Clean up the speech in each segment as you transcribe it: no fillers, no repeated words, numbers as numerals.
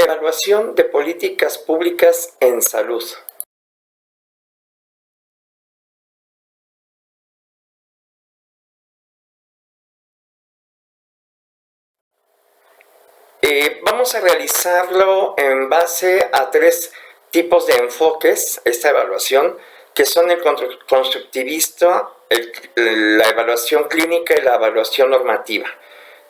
Evaluación de políticas públicas en salud. Vamos a realizarlo en base a 3 tipos de enfoques, esta evaluación, que son el constructivista, la evaluación clínica y la evaluación normativa.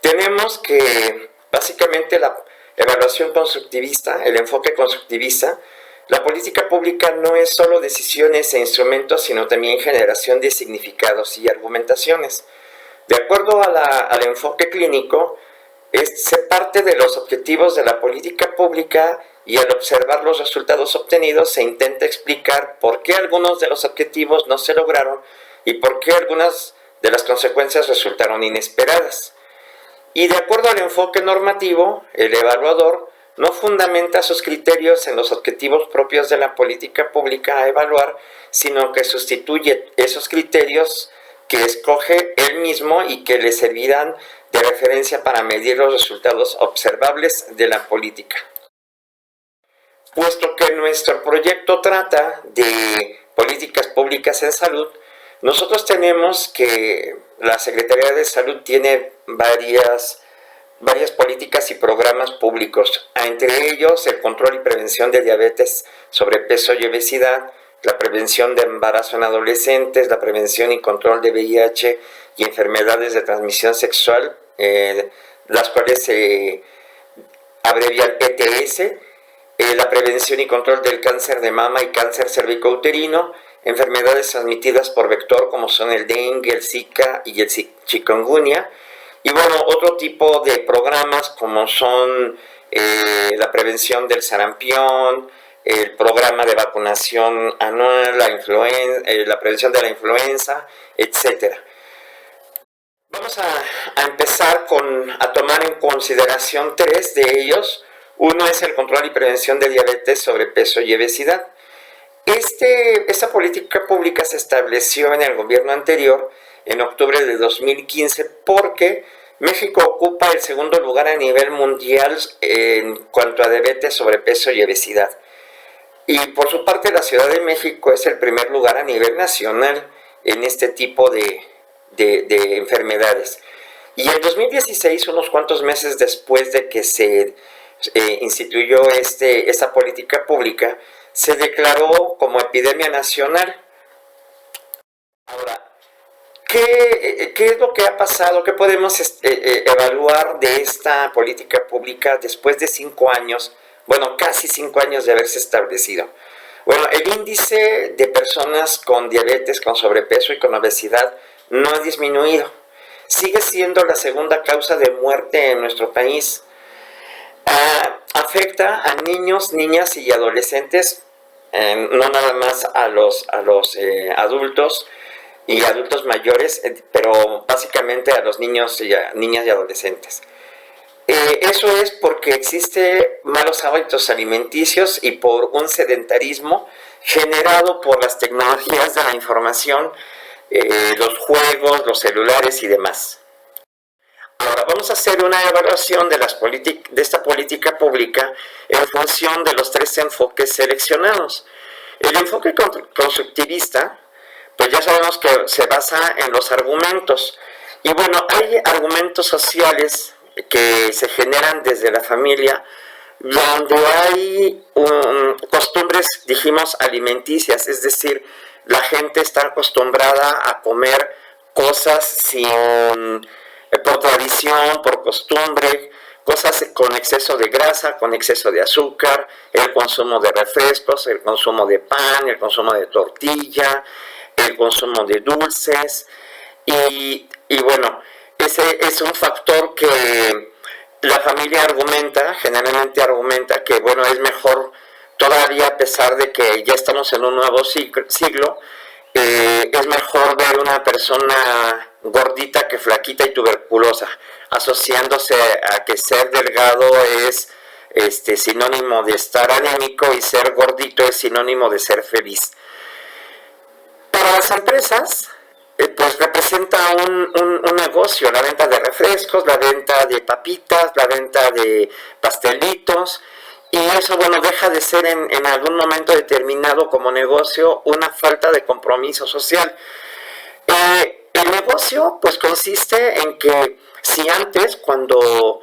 Tenemos que, básicamente, la evaluación constructivista, el enfoque constructivista, la política pública no es solo decisiones e instrumentos, sino también generación de significados y argumentaciones. De acuerdo al enfoque clínico, se parte de los objetivos de la política pública y al observar los resultados obtenidos se intenta explicar por qué algunos de los objetivos no se lograron y por qué algunas de las consecuencias resultaron inesperadas. Y de acuerdo al enfoque normativo, el evaluador no fundamenta sus criterios en los objetivos propios de la política pública a evaluar, sino que sustituye esos criterios que escoge él mismo y que le servirán de referencia para medir los resultados observables de la política. Puesto que nuestro proyecto trata de políticas públicas en salud, nosotros tenemos que la Secretaría de Salud tiene varias políticas y programas públicos, entre ellos el control y prevención de diabetes, sobrepeso y obesidad, la prevención de embarazo en adolescentes, la prevención y control de VIH y enfermedades de transmisión sexual, las cuales se abrevian ETS, la prevención y control del cáncer de mama y cáncer cervicouterino, enfermedades transmitidas por vector como son el dengue, el zika y el chikungunya, y bueno, otro tipo de programas como son la prevención del sarampión, el programa de vacunación anual, la prevención de la influenza, etc. Vamos a empezar a tomar en consideración 3 de ellos. Uno es el control y prevención de diabetes, sobrepeso y obesidad. Esta política pública se estableció en el gobierno anterior, en octubre de 2015, porque México ocupa el segundo lugar a nivel mundial en cuanto a diabetes, sobrepeso y obesidad. Y por su parte la Ciudad de México es el primer lugar a nivel nacional en este tipo de enfermedades. Y en 2016, unos cuantos meses después de que se instituyó esta política pública, se declaró como epidemia nacional. Ahora, ¿qué es lo que ha pasado? ¿Qué podemos evaluar de esta política pública después de 5 años? Bueno, casi 5 años de haberse establecido. Bueno, el índice de personas con diabetes, con sobrepeso y con obesidad no ha disminuido. Sigue siendo la segunda causa de muerte en nuestro país. Afecta a niños, niñas y adolescentes, no nada más a los adultos y adultos mayores, pero básicamente a los niños y a niñas y adolescentes. Eso es porque existen malos hábitos alimenticios y por un sedentarismo generado por las tecnologías de la información, los juegos, los celulares y demás. Ahora vamos a hacer una evaluación de esta política pública en función de los 3 enfoques seleccionados. El enfoque constructivista, pues ya sabemos que se basa en los argumentos. Y bueno, hay argumentos sociales que se generan desde la familia, donde hay costumbres, dijimos, alimenticias, es decir, la gente está acostumbrada a comer cosas por tradición, por costumbre, cosas con exceso de grasa, con exceso de azúcar, el consumo de refrescos, el consumo de pan, el consumo de tortilla, el consumo de dulces, y bueno, ese es un factor que la familia generalmente argumenta que bueno, es mejor todavía, a pesar de que ya estamos en un nuevo siglo, es mejor ver una persona gordita que flaquita y tuberculosa, asociándose a que ser delgado es sinónimo de estar anémico y ser gordito es sinónimo de ser feliz. Para las empresas, pues representa un negocio, la venta de refrescos, la venta de papitas, la venta de pastelitos, y eso, bueno, deja de ser en algún momento determinado como negocio una falta de compromiso social. El negocio pues consiste en que si antes, cuando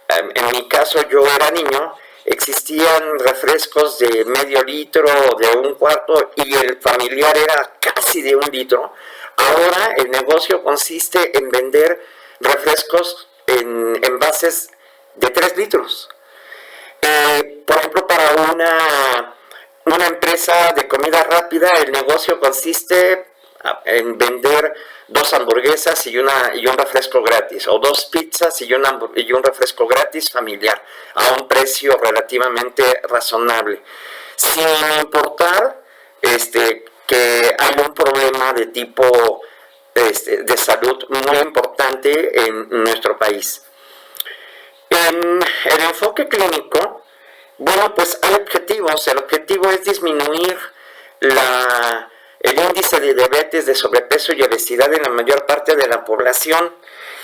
en mi caso yo era niño, existían refrescos de medio litro o de un cuarto y el familiar era casi de un litro, ahora el negocio consiste en vender refrescos en envases de 3 litros. Por ejemplo, para una empresa de comida rápida, el negocio consiste en vender 2 hamburguesas y un refresco gratis, o 2 pizzas y un refresco gratis familiar, a un precio relativamente razonable, sin importar que hay un problema de tipo de salud muy importante en nuestro país. En el enfoque clínico, bueno, pues hay objetivos. El objetivo es disminuir el índice de diabetes, de sobrepeso y obesidad en la mayor parte de la población.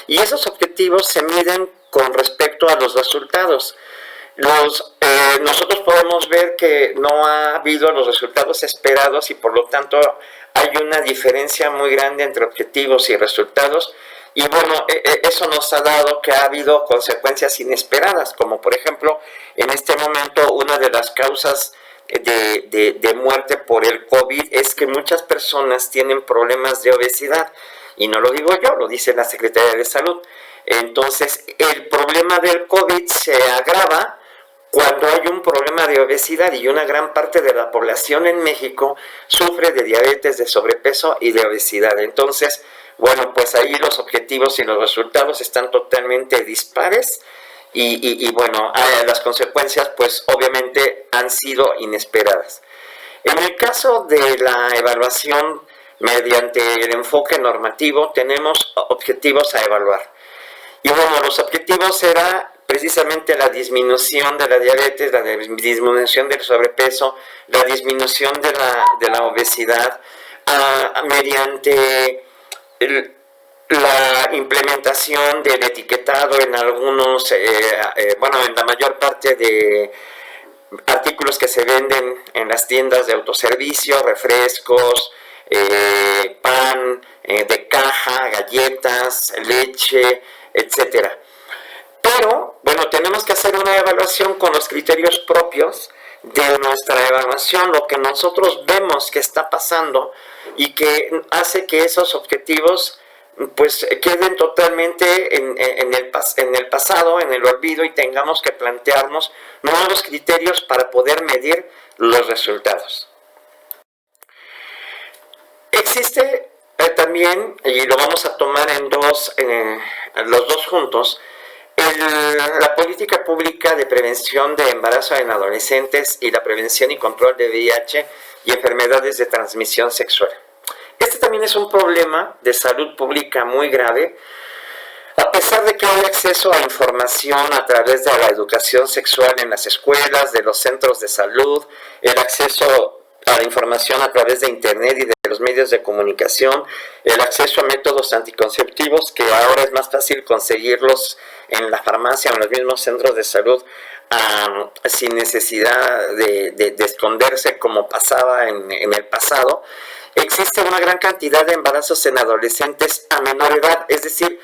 Y esos objetivos se miden con respecto a los resultados. Nosotros podemos ver que no ha habido los resultados esperados y por lo tanto hay una diferencia muy grande entre objetivos y resultados. Y bueno, eso nos ha dado que ha habido consecuencias inesperadas, como por ejemplo, en este momento una de las causas de muerte por el COVID es que muchas personas tienen problemas de obesidad. Y no lo digo yo, lo dice la Secretaría de Salud. Entonces, el problema del COVID se agrava cuando hay un problema de obesidad y una gran parte de la población en México sufre de diabetes, de sobrepeso y de obesidad. Entonces, bueno, pues ahí los objetivos y los resultados están totalmente dispares y bueno, las consecuencias pues obviamente han sido inesperadas. En el caso de la evaluación mediante el enfoque normativo, tenemos objetivos a evaluar. Y bueno, los objetivos era precisamente la disminución de la diabetes, la disminución del sobrepeso, la disminución de la obesidad, mediante la implementación del etiquetado en algunos, bueno, en la mayor parte de artículos que se venden en las tiendas de autoservicio, refrescos, pan de caja, galletas, leche, etcétera. Pero, bueno, tenemos que hacer una evaluación con los criterios propios de nuestra evaluación, lo que nosotros vemos que está pasando y que hace que esos objetivos pues queden totalmente en el pasado, en el olvido, y tengamos que plantearnos nuevos criterios para poder medir los resultados. Existe también, y lo vamos a tomar en los dos juntos, la política pública de prevención de embarazo en adolescentes y la prevención y control de VIH y enfermedades de transmisión sexual. Este también es un problema de salud pública muy grave, a pesar de que hay acceso a información a través de la educación sexual en las escuelas, de los centros de salud, el acceso a la información a través de internet y de los medios de comunicación, el acceso a métodos anticonceptivos, que ahora es más fácil conseguirlos en la farmacia o en los mismos centros de salud, sin necesidad de esconderse como pasaba en el pasado. Existe una gran cantidad de embarazos en adolescentes a menor edad, es decir,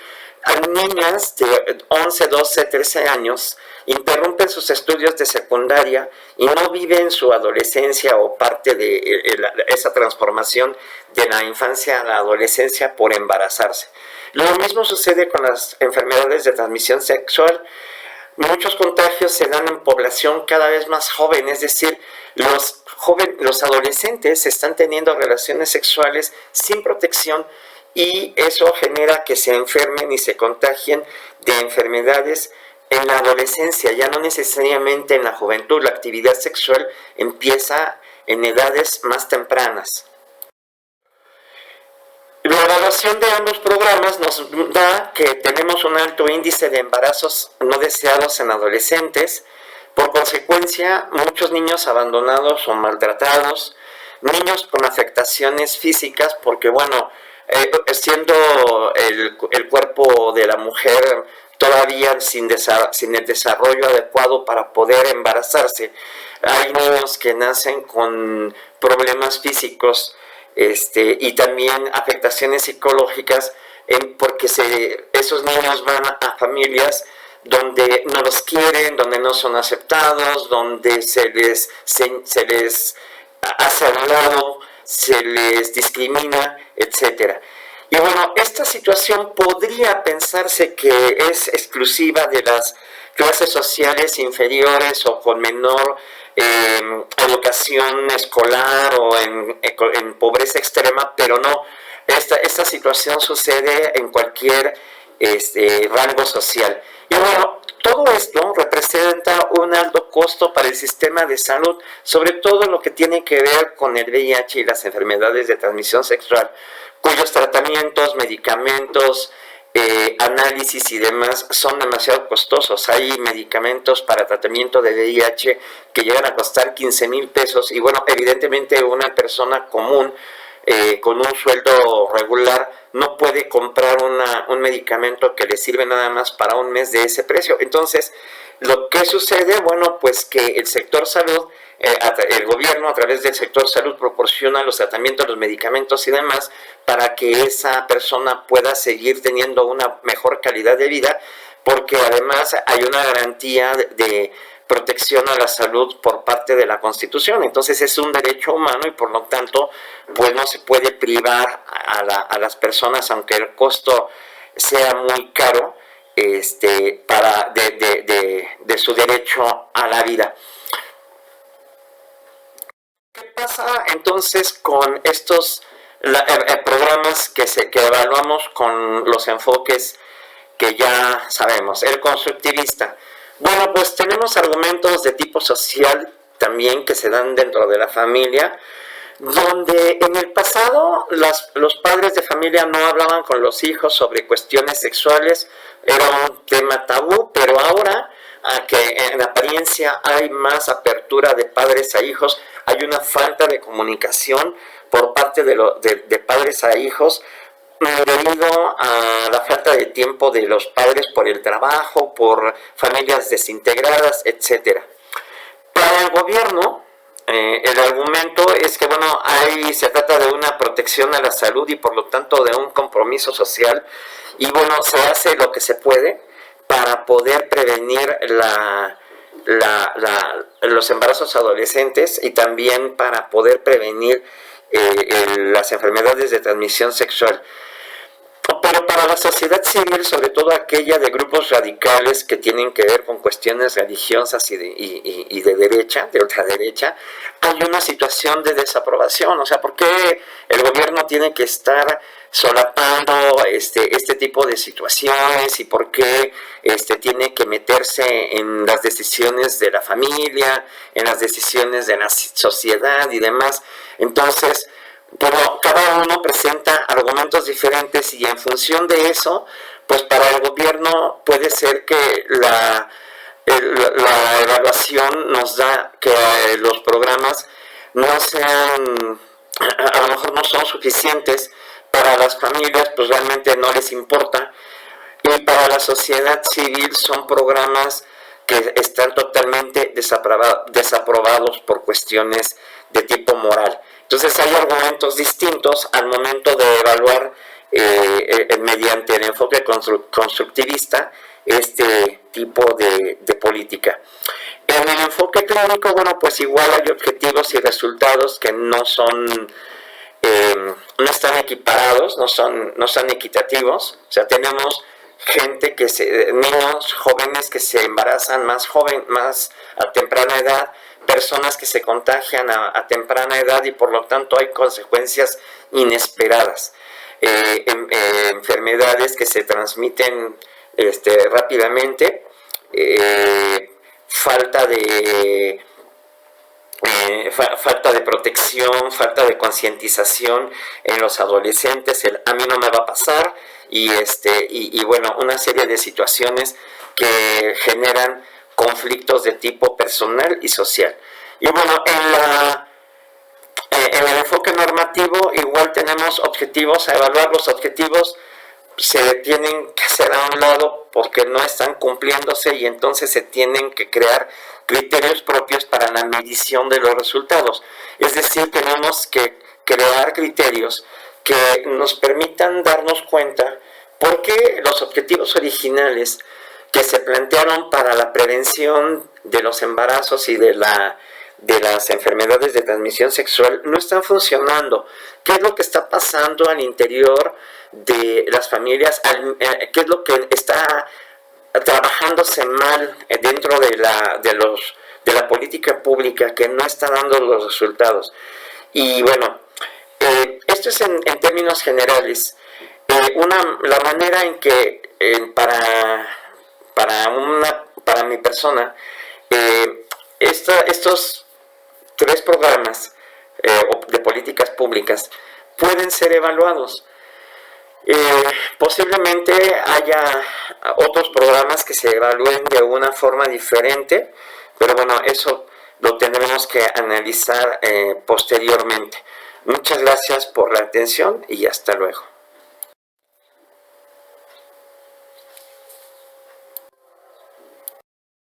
a niñas de 11, 12, 13 años interrumpen sus estudios de secundaria y no viven su adolescencia o parte de esa transformación de la infancia a la adolescencia por embarazarse. Lo mismo sucede con las enfermedades de transmisión sexual. Muchos contagios se dan en población cada vez más joven, es decir, los adolescentes están teniendo relaciones sexuales sin protección y eso genera que se enfermen y se contagien de enfermedades en la adolescencia, ya no necesariamente en la juventud. La actividad sexual empieza en edades más tempranas. La evaluación de ambos programas nos da que tenemos un alto índice de embarazos no deseados en adolescentes. Por consecuencia, muchos niños abandonados o maltratados, niños con afectaciones físicas, porque bueno, siendo el cuerpo de la mujer todavía sin el desarrollo adecuado para poder embarazarse. Hay niños que nacen con problemas físicos y también afectaciones psicológicas porque esos niños van a familias donde no los quieren, donde no son aceptados, donde se les hace a un lado, se les discrimina, etcétera. Y bueno, esta situación podría pensarse que es exclusiva de las clases sociales inferiores o con menor educación escolar o en pobreza extrema, pero no. Esta situación sucede en cualquier rango social. Y bueno, todo esto representa un alto costo para el sistema de salud, sobre todo lo que tiene que ver con el VIH y las enfermedades de transmisión sexual, cuyos tratamientos, medicamentos, análisis y demás son demasiado costosos. Hay medicamentos para tratamiento de VIH que llegan a costar 15,000 pesos y bueno, evidentemente una persona común con un sueldo regular no puede comprar un medicamento que le sirve nada más para un mes de ese precio. Entonces, lo que sucede, bueno, pues que el sector salud, el gobierno a través del sector salud proporciona los tratamientos, los medicamentos y demás para que esa persona pueda seguir teniendo una mejor calidad de vida, porque además hay una garantía de protección a la salud por parte de la Constitución. Entonces es un derecho humano y por lo tanto pues no se puede privar a las personas, aunque el costo sea muy caro, de su derecho a la vida. ¿Qué pasa entonces con estos programas que evaluamos con los enfoques que ya sabemos? El constructivista. Bueno, pues tenemos argumentos de tipo social también que se dan dentro de la familia, donde en el pasado los padres de familia no hablaban con los hijos sobre cuestiones sexuales, era un tema tabú, pero ahora, que en apariencia hay más apertura de padres a hijos, hay una falta de comunicación por parte de padres a hijos, debido a la falta de tiempo de los padres por el trabajo, por familias desintegradas, etc. Para el gobierno, el argumento es que, bueno, se trata de una protección a la salud y por lo tanto de un compromiso social y, bueno, se hace lo que se puede para poder prevenir los embarazos adolescentes y también para poder prevenir las enfermedades de transmisión sexual. Pero para la sociedad civil, sobre todo aquella de grupos radicales que tienen que ver con cuestiones religiosas y de derecha, de ultraderecha, hay una situación de desaprobación. O sea, ¿por qué el gobierno tiene que estar solapando este tipo de situaciones y por qué tiene que meterse en las decisiones de la familia, en las decisiones de la sociedad y demás? Entonces, pero cada uno presenta argumentos diferentes y en función de eso, pues para el gobierno puede ser que la evaluación nos da que los programas no sean, a lo mejor no son suficientes para las familias, pues realmente no les importa, y para la sociedad civil son programas que están totalmente desaprobados por cuestiones de tipo moral. Entonces hay argumentos distintos al momento de evaluar mediante el enfoque constructivista este tipo de política. En el enfoque clínico, bueno, pues igual hay objetivos y resultados que no están equiparados, no son equitativos. O sea, tenemos niños jóvenes que se embarazan más a temprana edad, personas que se contagian a temprana edad y por lo tanto hay consecuencias inesperadas, enfermedades que se transmiten rápidamente, falta de protección, falta de concientización en los adolescentes, a mí no me va a pasar, y bueno, una serie de situaciones que generan conflictos de tipo personal y social. Y bueno, en el enfoque normativo igual tenemos objetivos a evaluar. Los objetivos se tienen que hacer a un lado porque no están cumpliéndose y entonces se tienen que crear criterios propios para la medición de los resultados. Es decir, tenemos que crear criterios que nos permitan darnos cuenta por qué los objetivos originales que se plantearon para la prevención de los embarazos y de las enfermedades de transmisión sexual no están funcionando. ¿Qué es lo que está pasando al interior de las familias? ¿Qué es lo que está trabajándose mal dentro de la política pública que no está dando los resultados? Y bueno, esto es en términos generales. La manera en que para mi persona, estos 3 programas de políticas públicas pueden ser evaluados. Posiblemente haya otros programas que se evalúen de una forma diferente, pero bueno, eso lo tendremos que analizar posteriormente. Muchas gracias por la atención y hasta luego.